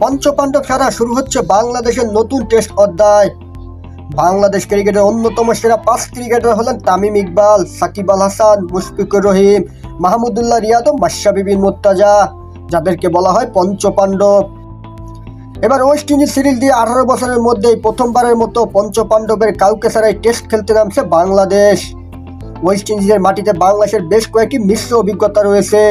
পঞ্চপাণ্ডব ছাড়া শুরু হচ্ছে বাংলাদেশের নতুন টেস্ট অধ্যায়। বাংলাদেশ ক্রিকেটের অন্যতম সেরা 5 ক্রিকেটার হলেন তামিম ইকবাল, সাকিব আল হাসান, মুশফিকুর রহিম, মাহমুদুল্লাহ রিয়াদ ও মাশরাফি বিন মুর্তজা, যাদেরকে বলা হয় পঞ্চপাণ্ডব। এবার ওয়েস্ট ইন্ডিজ সিরিজ দিয়ে 18 বছরের মধ্যেই প্রথমবারের মতো পঞ্চপাণ্ডবের কাউকে ছাড়াই টেস্ট খেলতে নামছে বাংলাদেশ। ওয়েস্ট ইন্ডিজের মাটিতে বাংলাদেশের বেশ কয়েকটি মিশ্র অভিজ্ঞতা রয়েছে।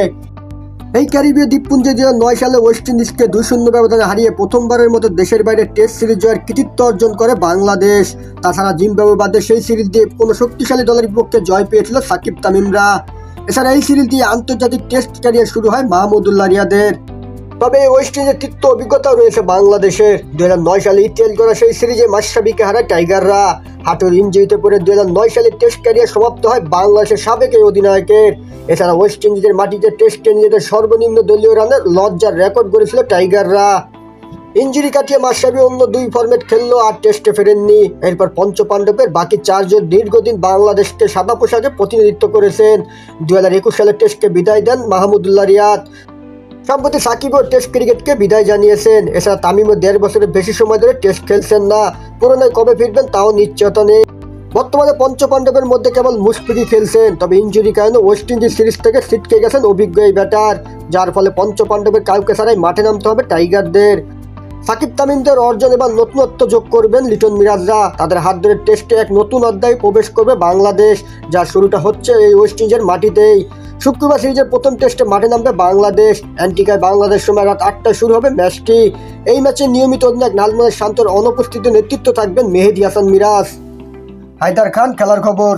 এই ক্যারিবীয় দ্বীপপুঞ্জে 2009 সালে ওয়েস্ট ইন্ডিজকে 2-0 ব্যবধানে হারিয়ে প্রথমবারের মতো দেশের বাইরে টেস্ট সিরিজ জয়ের কৃতিত্ব অর্জন করে বাংলাদেশ। তাছাড়া জিম্বাবুয়ে বাদে সেই সিরিজ দিয়ে কোনো শক্তিশালী দলের বিপক্ষে জয় পেয়েছিল সাকিব তামিমরা। এছাড়া এই সিরিজ দিয়ে আন্তর্জাতিক টেস্ট ক্যারিয়ার শুরু হয় মাহমুদুল্লাহ রিয়াদের। তবে ওয়েস্ট ইন্ডিজের তিক্ত অভিজ্ঞতাও রয়েছে বাংলাদেশের। 2009 সালে ইতিহাস গড়া সেই সিরিজে মাশরাফিকে হারায় টাইগাররা। হাঁটুর ইনজুরিতে পড়ে 2009 সালে টেস্ট ক্যারিয়ার সমাপ্ত হয় বাংলাদেশের সাবেক এই অধিনায়কের। এছাড়া ওয়েস্ট ইন্ডিজের মাটিতে টেস্টে নিজেদের সর্বনিম্ন দলীয় রানের লজ্জার রেকর্ড গড়েছিল টাইগাররা। ইনজুরি কাটিয়ে মাশরাফি অন্য 2 ফরম্যাট খেললো আর টেস্টে ফেরেননি। এরপর পঞ্চপাণ্ডবের বাকি 4 জন দীর্ঘদিন বাংলাদেশকে সাদা পোশাকে প্রতিনিধিত্ব করেছেন। 2021 সালের টেস্টকে বিদায় দেন মাহমুদুল্লাহ রিয়াদ। সম্প্রতি সাকিবও টেস্ট ক্রিকেটকে বিদায় জানিয়েছেন। এছাড়া তামিমও 1.5 বছরের বেশি সময় ধরে টেস্ট খেলছেন না। পুরোনায় কবে ফিরবেন তাও নিশ্চয়তা নেই। বর্তমানে পঞ্চপাণ্ডবের মধ্যে কেবল মুশফিকই খেলছেন। তবে ইনজুরি কারণে ওয়েস্ট ইন্ডিজ সিরিজ থেকে ছিটকে গেছেন অভিজ্ঞ এই ব্যাটার, যার ফলে পঞ্চপাণ্ডবের কাউকে ছাড়াই মাঠে নামতে হবে টাইগারদের। সাকিব তামিমদের অর্জন এবার নতুনত্ব যোগ করবেন লিটন মিরাজরা। তাদের হাত ধরে টেস্টে এক নতুন অধ্যায়ে প্রবেশ করবে বাংলাদেশ, যার শুরুটা হচ্ছে এই ওয়েস্ট ইন্ডিজের মাটিতেই। শুক্রবার সিরিজের প্রথম টেস্টে মাঠে নামবে বাংলাদেশ। অ্যান্টিগায় বাংলাদেশ সময় রাত 8টায় শুরু হবে ম্যাচটি। এই ম্যাচে নিয়মিত অধিনায়ক নাজমুল শান্তর অনুপস্থিতিতে নেতৃত্ব থাকবেন মেহেদী হাসান মিরাজ। হায়দার খান, খেলার খবর।